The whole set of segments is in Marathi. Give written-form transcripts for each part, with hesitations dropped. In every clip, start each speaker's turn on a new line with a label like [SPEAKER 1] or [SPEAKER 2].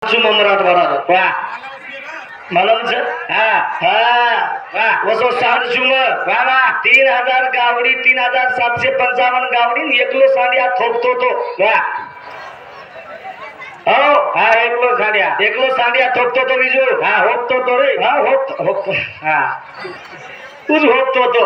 [SPEAKER 1] cuma merat-merat. Wah. Malam se? Wah. Waso 60 cuma. Wah. 3000 गावडी 3755 गावडी एकलो सांडिया थोपतो तो. वाह. एकलो सांडिया थोपतो तो बिजू. होपतो तो रे. होपतो. तुझ होपतो तो.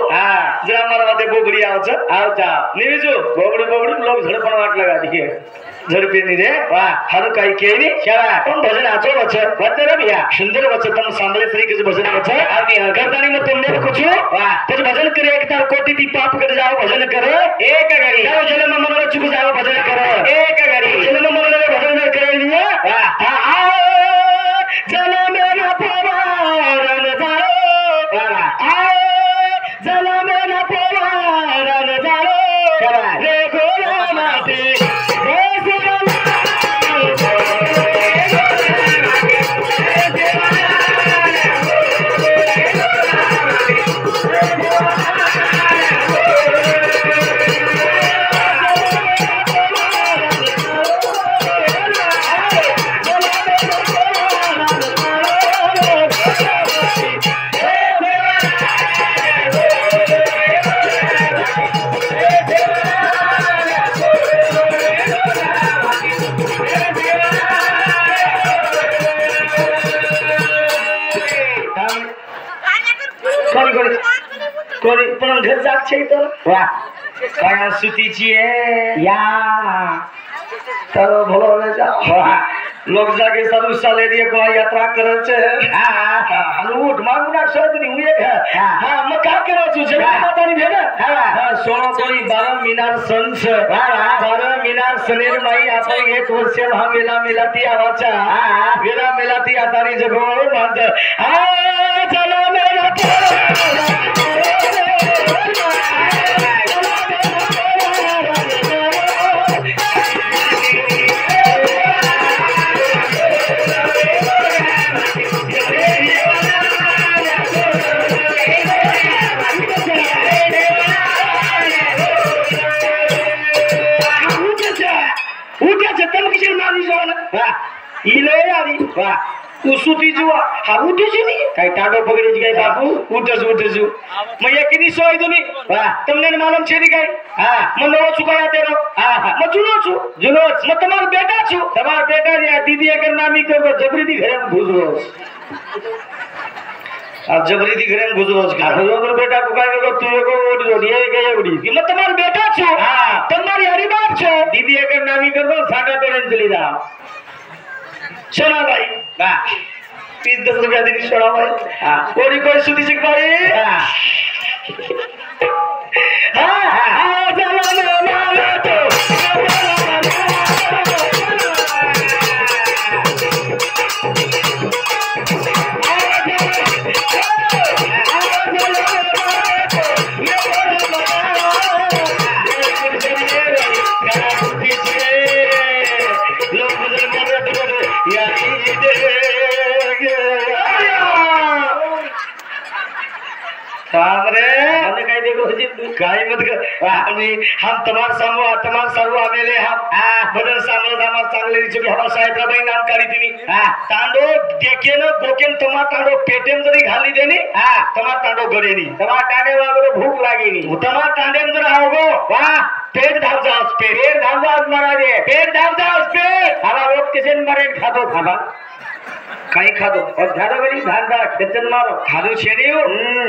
[SPEAKER 1] जरा मला वाटे बोबडी आवचा. निविजू बोबडी लोक झडपण वाटलं का ठीक आहे. झडपीनी रे वाह हर काही केली शाळा पण भजन आचो वच वदर बिया सुंदर वच तम सांभळे श्री के भजन वच आवी करदानी में तुमने कुछ वाह कुछ भजन करे एक तार कोटि दी पाप कर जाओ भजन कर एक गरी जाओ जन्म मरण चुक जाओ भजन कर एक गरी जन्म मरण भजन करे लिए वाह जन्म मेरा पवारन जाओ वाह जन्म मेरा पवारन जाओ रे गोरा माटी कोणी पण घर जात छे तर वाह काय सुतीची आहे या तर भलो जा लोक जागे साधू साले दिए को यात्रा करे छे उठ मांगना सोदनी हुए मग का करो छु जब माता नी भेना सोनो कोई 12 मीनार संस 12 मीनार सनेर माई आपण एक वर्ष हा मिलाती आवाचा मिलाती आतारी जगो मांत चलो मेरा उसुती जुवा हा उठीची नाही काय टाडो पकडेची काय बापू उठच मग एकिनी सोय तुम्ही તમને मालूम છે ની काय मग नવો चुकाया तेरो मग जुनोच मग તમારો બેટા છું તમારો બેટા રે દીદી અગર નામી કરો જબરીથી ઘરે ગુજરો अब जबरीથી ઘરે ગુજરો છે અગર બેટા કુકાય તો તું એકો ઓડી ઓડી એ ગઈ ઓડી મત તમારો બેટા છું તમારી હરીબાપ છો દીદી અગર નામી કરો સાડા તોડે ચલી જાઓ सोना भाई वाह 30-10 रुपया दी सोना भाई कोई सुधी सिख भाई काय मत हम तमार सर्व आमेले हम बदल सामल हमार चांगले रिचो हवा साहेबराबाई नाम काढी तिनी तांडो देकेन गोकेन तमार तांडो पेटेम जरी घाली देनी तमार तांडो गडेनी तमार तांडे वागरे भूक लागेनी तमार तांडेम जर आवगो वाह पेट धाव जाओ मारा दे पेट धाव जाओ पेट हवा लोग किसे मरे खादो खाबा काही खादो और झाडो गरी धांदा खेचन मारो खादो छेनियो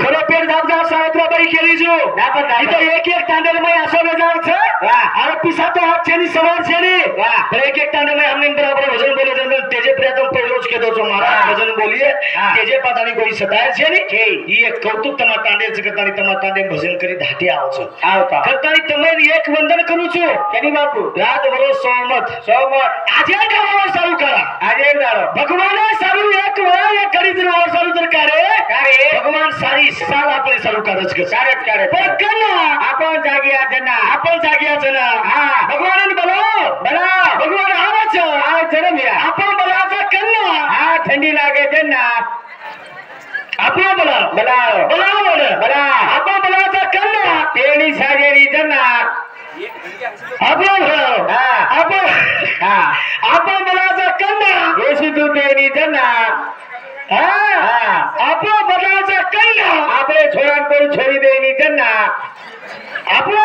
[SPEAKER 1] खरो पेट धाव जाओ साहेबराबाई केली जो ना पण इथं एक तांडेल मै असो जाव छ अरे पिसा तो हात छेनी सवार छेनी वाह एक तांडेल मै हमने बराबर भजन बोले जन तेजे प्रयत्न पहिलोच केदो छो मारा भजन बोलिए तेजे पतानी कोई सताय छेनी ये कौतुक तमा तांडेल करतानी तमा तांडेल भजन करी धाटी आव छ आवता करतानी तमे एक वंदन करू छु केनी बापू रात भरो सोमत આજે કાવો શરૂ કરા આજે દાડો ભગવાને સારું એક વાર એક કરી દીધું ઓર સારું तर કારે ભગવાન સારી સાલ આપણે શરૂ કરે છે સારે કરે પણ કના આપણ જાગ્યા જના ભગવાનને બોલાવો ભગવાન આવે છે ને મિયા આપણ બોલાવો કના ઠંડી લાગે છે ના આપણ બોલાવો આપણ બોલાવો કના તેની સાજેરી જના आपण बोलायचं कन्ना
[SPEAKER 2] देईनी जना
[SPEAKER 1] आपला बदलाचा कन्या
[SPEAKER 2] आपले छोरांकडून छोरी देईनी जना
[SPEAKER 1] आपला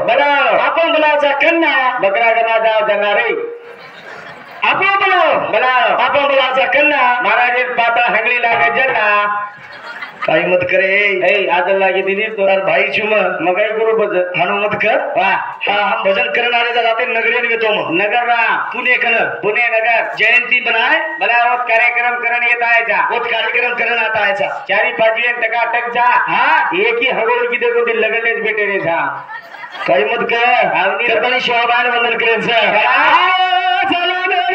[SPEAKER 1] बला आपण बलाचा कन्या
[SPEAKER 2] बकरा गणा जाव जाणारे
[SPEAKER 1] आपला बला आपण बलाचा कन्या
[SPEAKER 2] महाराज पाता हंगली लागे जना
[SPEAKER 1] काही मत करे
[SPEAKER 2] हे आदल लागे दिली तो
[SPEAKER 1] भाई चुम
[SPEAKER 2] मग काय करू भजन
[SPEAKER 1] हाणू मत कर
[SPEAKER 2] वा
[SPEAKER 1] हम भजन करणारे जाते नगरी घेतो मग
[SPEAKER 2] नगर रा
[SPEAKER 1] पुणे कन
[SPEAKER 2] पुणे नगर
[SPEAKER 1] जयंती बनाय
[SPEAKER 2] बनावत कार्यक्रम करण येत आयचा
[SPEAKER 1] बहुत कार्यक्रम करण आता आयचा
[SPEAKER 2] चारी पाची टका टक जा एक ही हगोल की देखो ते लगलेच भेटे रे जा
[SPEAKER 1] काही मत कर
[SPEAKER 2] आवनी
[SPEAKER 1] रतनी शोभान वंदन करेन सर चला मेरा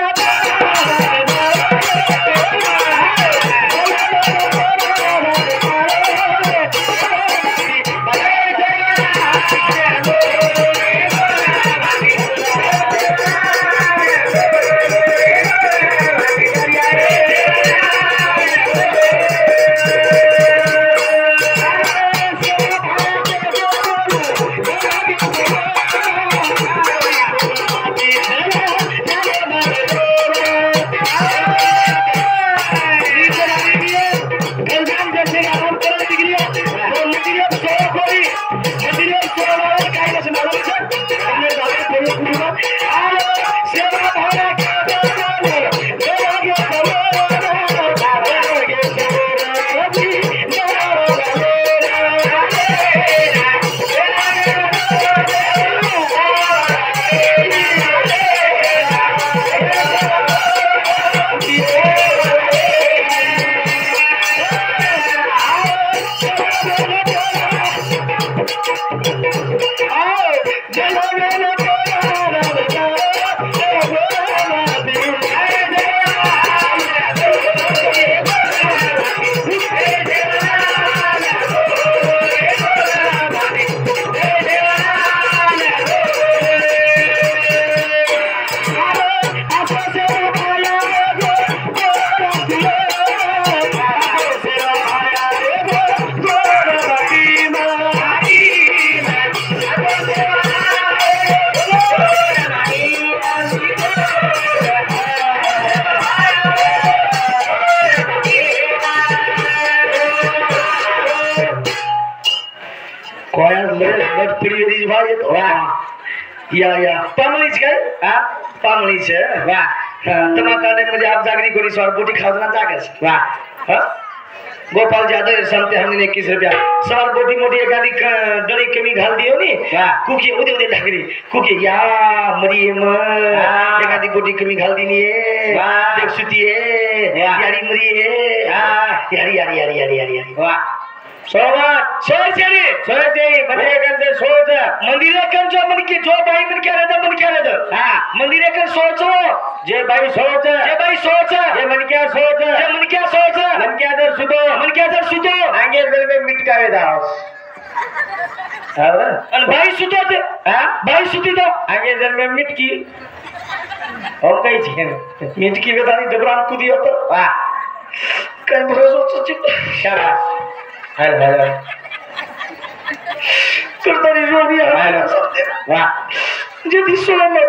[SPEAKER 1] या पामळीच काय पामळीच
[SPEAKER 2] वा
[SPEAKER 1] मध्ये आप जागरी कोणी स्वार बोटी खावना जागस
[SPEAKER 2] वा
[SPEAKER 1] गोपाल जादव संते हमने 21 रुपया सवार बोटी मोटी एखादी डळी कमी घाल दियो नी कुकी उदे उदे ढाकरी कुकी या मरी म एखादी बोटी कमी घाल दिनी देख सुती यारी मरी यारी यारी यारी यारी यारी
[SPEAKER 2] वा
[SPEAKER 1] सोळचे
[SPEAKER 2] बरे गंजे सोच
[SPEAKER 1] मंदिरे कन जो मन की जो बाई मन क्या रहता मन क्या रहता मंदिरे कन सोचो
[SPEAKER 2] जे बाई सोच
[SPEAKER 1] जे मन क्या सोच
[SPEAKER 2] मन क्या दर सुदो आंगे दिल में मिटकावे दाव
[SPEAKER 1] अन भाई सुतो ते भाई सुती तो
[SPEAKER 2] आंगे दिल में मिटकी और कई छे
[SPEAKER 1] मिटकी वेदानी डबरान कुदी होतो
[SPEAKER 2] वाह
[SPEAKER 1] काय भरोसा चित
[SPEAKER 2] शाबाश हेलो हेलो
[SPEAKER 1] करतानी जोडी
[SPEAKER 2] वाह
[SPEAKER 1] जे दिसलो मग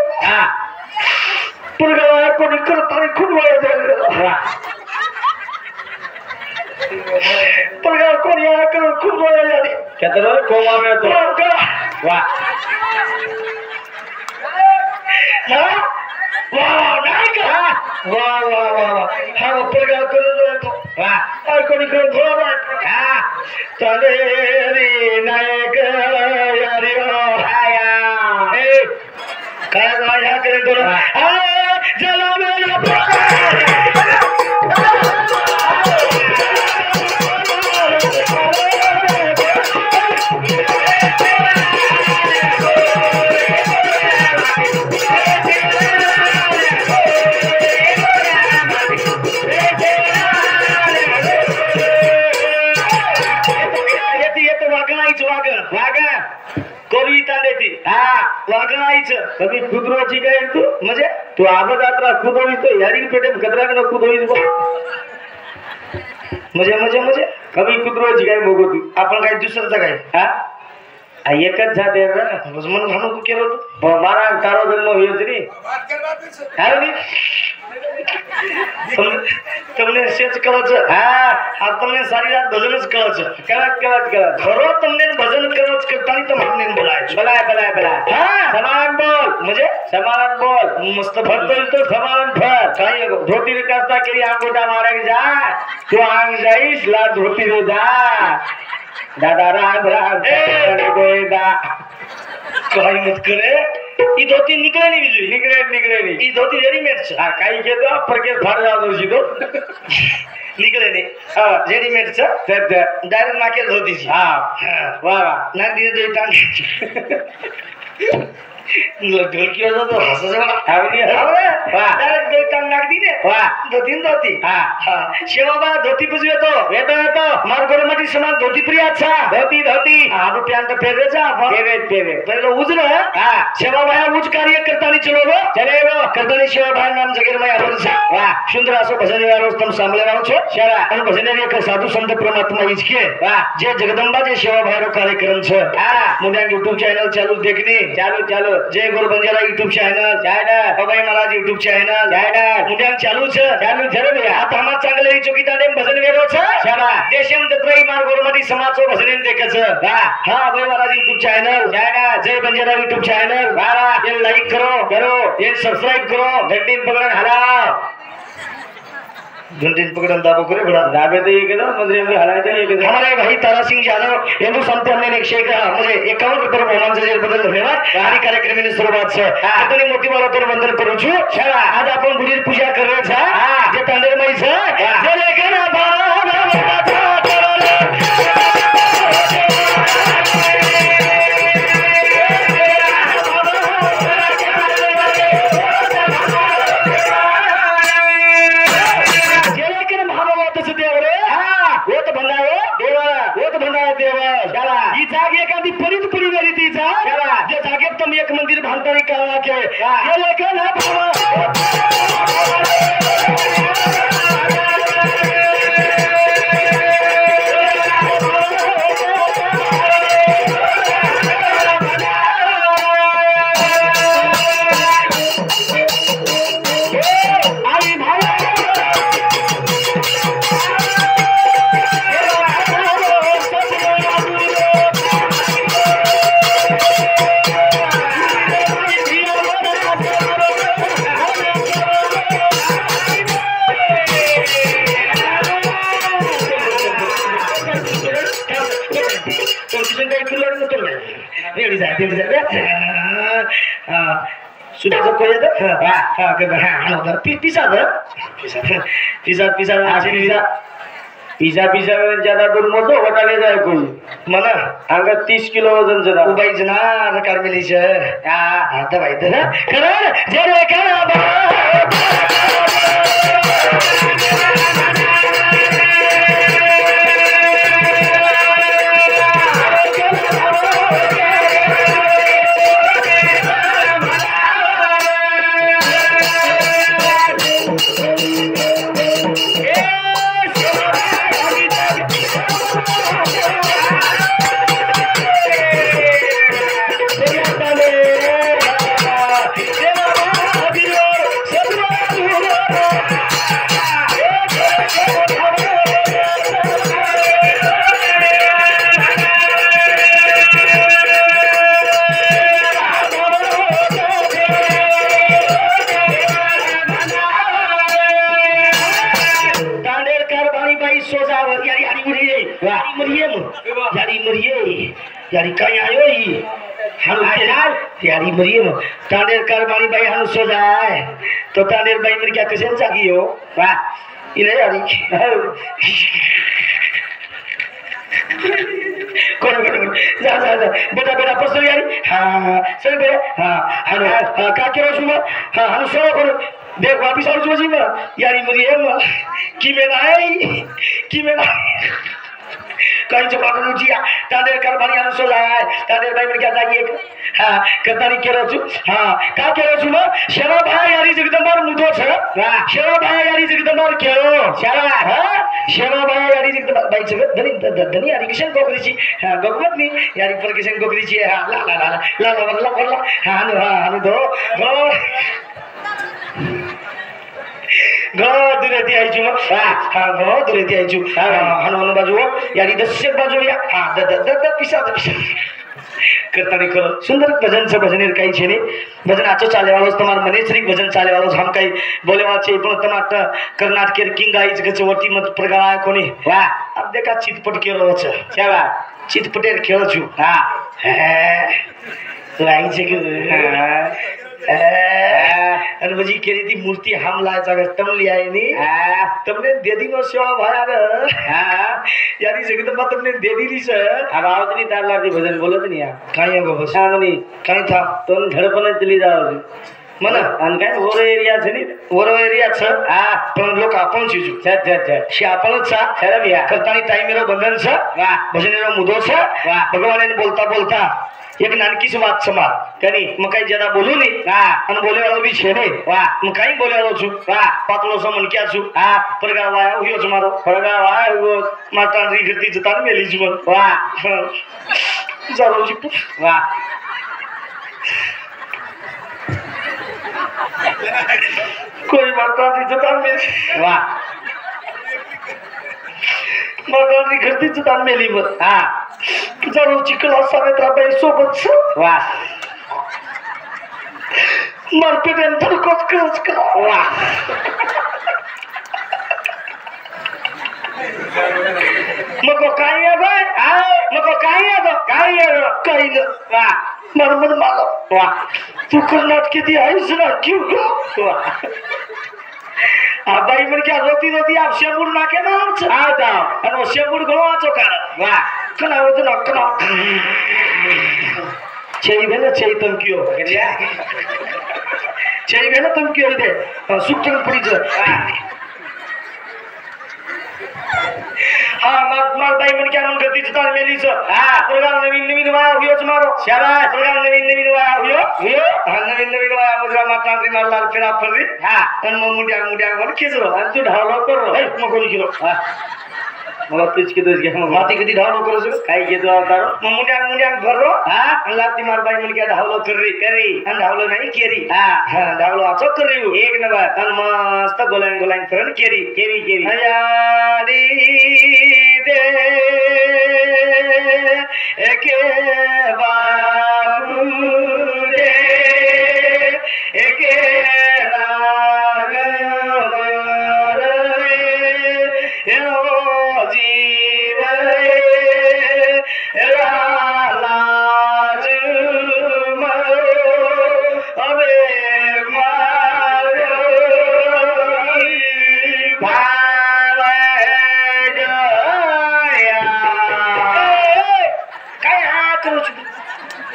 [SPEAKER 1] पुरगाव कोणी करतानी खूप वेळ
[SPEAKER 2] वाह
[SPEAKER 1] पुरगाव कोणी करून खूप वेळ झाली
[SPEAKER 2] केतरो कोमा में तो वाह
[SPEAKER 1] वाह नाही का वाह वाह वाह हा पुरगाव करून येतो
[SPEAKER 2] वाह
[SPEAKER 1] और कोणी करून थोडा चले रे नायक यारी आया ए काय माझ्या करे तो जला मेरा वागणायचं
[SPEAKER 2] कधी खुदरोची काय तू
[SPEAKER 1] म्हणजे
[SPEAKER 2] तू आबद आत्रा खुदोई तो यारी पेटे खतरा न खुदोई
[SPEAKER 1] म्हणजे
[SPEAKER 2] कभी खुदरोची काय बघू तू
[SPEAKER 1] आपण काही दुसरंच काय
[SPEAKER 2] हा एकच झाले ना
[SPEAKER 1] म्हणून म्हणून तू केलं होतं
[SPEAKER 2] मारा तारो जन्म होईल रे
[SPEAKER 1] काय તમને સેજ કળચ આ તમને સારી રાત ભજન જ કળચ
[SPEAKER 2] કળચ
[SPEAKER 1] ખરો તમને ભજન કળચ કરતાની તમને બોલાય
[SPEAKER 2] બોલાય
[SPEAKER 1] હા
[SPEAKER 2] સમાન બોલ
[SPEAKER 1] મજે
[SPEAKER 2] સમાન બોલ
[SPEAKER 1] મસ્ત
[SPEAKER 2] ભરતો તો સમાન ફર
[SPEAKER 1] કાઈ
[SPEAKER 2] ધોતી રે કાસ્તા કરી આંગોટા મારે જા તું આંગ જઈશ લા ધોતી રે જા દાદા રામ રામ ગોયદા
[SPEAKER 1] કાઈ મત કરે ઈ ધોતી નીકળે નહીં બીજું
[SPEAKER 2] નીકળે નહીં
[SPEAKER 1] ઈ ધોતી રેડીમેડ છે
[SPEAKER 2] આ કાઈ કે તો પરકે ફાડ જાવ દો સીધો
[SPEAKER 1] નીકળે નહીં હા રેડીમેડ છે ડાયરેક્ટ નાખે ધોતી છે
[SPEAKER 2] હા વાહ
[SPEAKER 1] નાખી દીધો ઈ ઢોલકીઓ તો હસે છે
[SPEAKER 2] આવડી વાહ
[SPEAKER 1] ડાયરેક્ટ દો તાંગ નાખી દીને
[SPEAKER 2] વાહ
[SPEAKER 1] ધોતી હા શેવાબા ધોતી પૂજવે તો
[SPEAKER 2] વેતો
[SPEAKER 1] માર ઘરમાંથી સમાન ધોતી પ્રિયા છે ધોતી આ તો પેન્ટ પહેરે છે
[SPEAKER 2] પેરે
[SPEAKER 1] પેલો ઉજરો
[SPEAKER 2] હા
[SPEAKER 1] શેવાભાઈ ઉજ કાર્ય કરતાની ચલો
[SPEAKER 2] ચલેવો
[SPEAKER 1] કરતાની શેવાભાઈ નામ જગીરભાઈ આભાર છે
[SPEAKER 2] વાહ
[SPEAKER 1] સુંદર આસો ભજન વાળો તમે સાંભળવાનો છો
[SPEAKER 2] શરા
[SPEAKER 1] અને ભજન એક સાધુ સંત પરમાત્મા ઈજ કે
[SPEAKER 2] વાહ
[SPEAKER 1] જે જગદંબા જે સેવાભાઈ નો કાર્યક્રમ છે
[SPEAKER 2] હા
[SPEAKER 1] મુંડા YouTube ચેનલ ચાલુ દેખની
[SPEAKER 2] ચાલુ
[SPEAKER 1] जय गुरु बंजारा YouTube चॅनल अभय महाराज YouTube चॅनल मुंड्यान चालू છે भैया आता हमार चांगले चुकी ताडे भजन वेरो छ शाबा देशम दत्रई मार गोरमती समाजो भजन देखच हा अभय महाराज YouTube चॅनल जय बंजारा YouTube चॅनल ये लाइक करो ये सब्सक्राइब करो घंटी पकड़न हलाओ घंटी पकड़न दाबो करे बड़ा
[SPEAKER 2] दाबे तो ये करो मंदिर में हलाए तो ये करो
[SPEAKER 1] हमारे भाई तारा सिंह यादव हिंदू संत हमने एक शेख मुझे 51 रुपये बहुमान से बदल धन्यवाद आणि कार्यक्रमाની શરૂઆત છે આતની મોટી વાળો વંદન કરું છું આજ आपण गुढी पूजा कर रहे છે જે તાંડેરમય છે જે લેખના ભાવ एखादी परित परिवारी तिचा जे जागेत तुम्ही एक मंदिर बांधताना कळला के हे लेखन सुद्धा कोई पिझ्झा ज्यादा दूर मोठो होटाले जाय कोई मला अंगा 30 किलो वजन जरा उबाई जना कार्मेली छे हा त भाई त खरं जे रे करा यारी काय आयो ही यारी मरिये मग तांडेर कारबाणी बाई हानु सोजाय तो तांडेर बाई मेरी क्या कसेन जागी हो वाह इले यारी कोण जा बेटा पसर यारी हाँ चल बे हाँ हानु का केरो छु हाँ हानु सोरो कोण देख वापिस आउ छु जी यारी मरिये मग की में कहीं जो बात नहीं किया तादेर कारबानी अनुसो जाए तादेर भाई मेरे क्या चाहिए हाँ करतानी केरो छु हाँ का केरो छु ना शेरा भाई यारी जगदंबर मुदो छ शेरा भाई यारी जगदंबर केरो शेरा हाँ शेरा भाई यारी जगदंबर भाई जगत धनी यारी किशन गोकरी छी हाँ गोकमत नहीं यारी पर किशन गोकरी छी हाँ ला हाँ हाँ दो घ दुरेती आयचू मग हा घ दुरेती आयचू हनुमान बाजू यारी दशक बाजू या हा द पिसा करतानी करो सुंदर भजन से भजन कई छे ने भजन आचो चाले वालो તમાર મને શ્રી ભજન ચાલે વાલો हम कई बोले वाचे पण તમાર कर्नाटक के किंग आईज के वरती मत प्रगावा कोनी वाह अब देखा चितपट केलो छ क्या बात चितपटेर खेळ छु हा लाइन से अनबजी केरी थी मूर्ति हम लाए जगह तुम ले आए नहीं तुमने दे दी नो सेवा भाया रे यानी जगह तो तुमने दे दी नहीं सर अब आओ नहीं तार लाती भजन बोलो तो नहीं यार कहीं है बस हाँ नहीं कहीं था तुम धड़पने चली जाओ मना अन काय ओरो एरिया छे नी ओरो एरिया छ पण लोक आपण छीजू शे आपणच छ खरं बिया करतानी टाइमेरो बंधन छ वाह भजनेरो मुदो छ वाह भगवानने बोलता बोलता एक नानकी सी बात समार कनी म काही ज्यादा बोलू नहीं अन बोले वालो भी छे ने वाह म काही बोले वालो छु वाह पातलो सो मन क्या छु परगाव आया हुयो छ मारो परगाव आया वो माता री गति जता मेली छु वाह जरो जी वाह कोई माता री जता मेली वाह माता री गति जता मेली मत जरूर चिकला सावेत्रा बाई सोबत वाह मारपेट अंतर कोच कर वाह मको काय आहे बाय मको काय आहे काही न वाह मरमर मालो वाह तू कर्नाटक किती आहेस ना क्यों वाह बाई म्हण क्या रोती रोती आप शेंबूड नाके ना आ जाओ आणि शेंबूड गळो आचो कारण वाह कना होत ना कना छई भेले छई तुम क्यों करिया छई भेले तुम क्यों दे सुक्तन पड़ी ज हां मार बाई मन क्या मन गति जता मेली छ प्रोग्राम नवीन वाया हुयो छ मारो शाबाश प्रोग्राम नवीन वाया हुयो नवीन वाया मुद्रा माता री मारला फेरा फरी तन मुंडिया वन केजरो अन तू ढालो करो ए म कोनी किलो मला तुझ की दोष घे माती कधी ढावलो करो छ काय के तो आवतारो मुंडिया भरो लाती मार बाई मन क्या ढावलो करी अन ढावलो नाही केरी ढावलो आचो करी एक नंबर अन मस्त गोलांग फरन केरी हयारी दे एके बाबू दे एके राग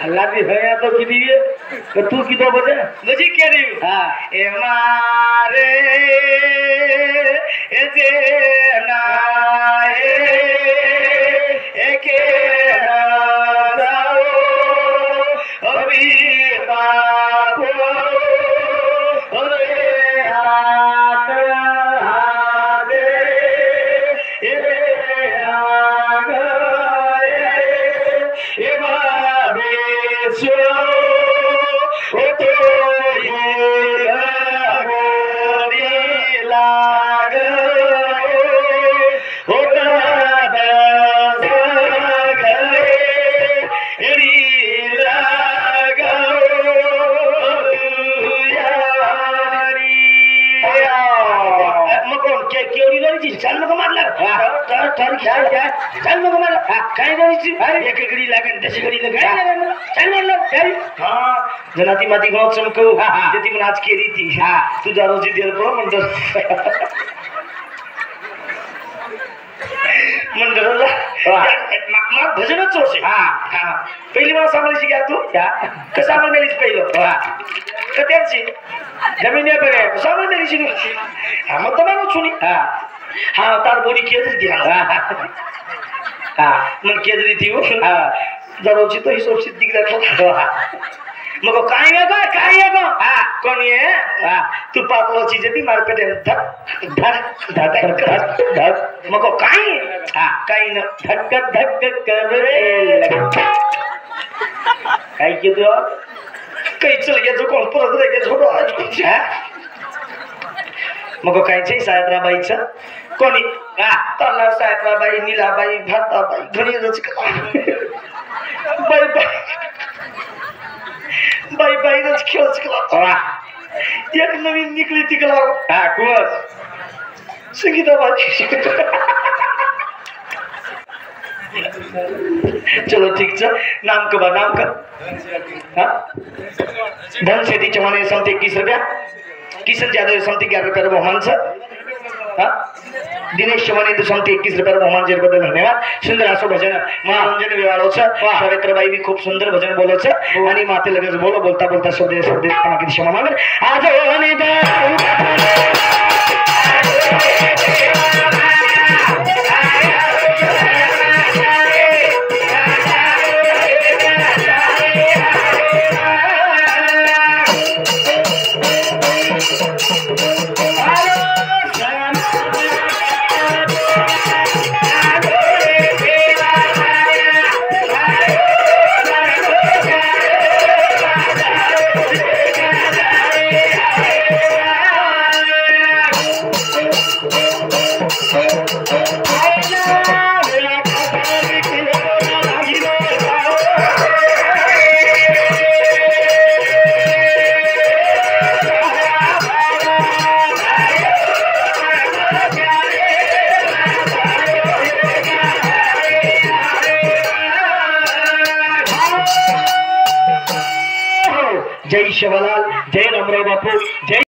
[SPEAKER 1] लादी भैया तो किदी है तू किदो बजे बजी के रही ए मारे ए जे ना ए के जाओ अभी बापो अरे हाथ दे ए ओ तो ये लाग ओ चल मग मारला चल मग मारला काय करायची एक घडी लागेल तशी घडी काय चल मारला काय जनाती माती गाव चमकव त्याची पण आज केली ती तुझा रोजी देर तो म्हणतो मंडळाला माग भजनच होते पहिली मला सांगायची का तू कसा म्हणलीस पहिलं कत्याची जमीन पे सांग मेरीची मग तर माणूस सुनी हाँ तार बोली केजरी थी मन केजरी थी वो जरूरत तो हिसाब से दिख रहा मग काय है कौन ये तू पातलो चीज थी मार पेटे धक धक धक धक धक मग काय न धक धक करे काय की तो काही चल गया जो कोण परत रे छोटो मग कायचे सायत्राबाईचं कोणी तला सायत्राबाई नीलाबाई भारताबाई घरी बाई बाई बाई बाईच खेळ शिकला एक नवीन निकली तिकला कुस संगीताबाई चलो ठीक छ नाम का नाम का धन सेठी चौहान समते 21 रुपया किशन यादव समते 11 रुपया बहुमान छ दिनेश चौहान समते 21 रुपया बहुमान जे बद्दल धन्यवाद सुंदर असो भजन मनोरंजन विवाळो छ सावित्रबाई भी खूप सुंदर भजन बोलो छ आणि माते लगेच बोलो बोलता बोलता शब्द शब्द किती क्षमा मागेल आज जय शिवलाल जय रामराव बापू जय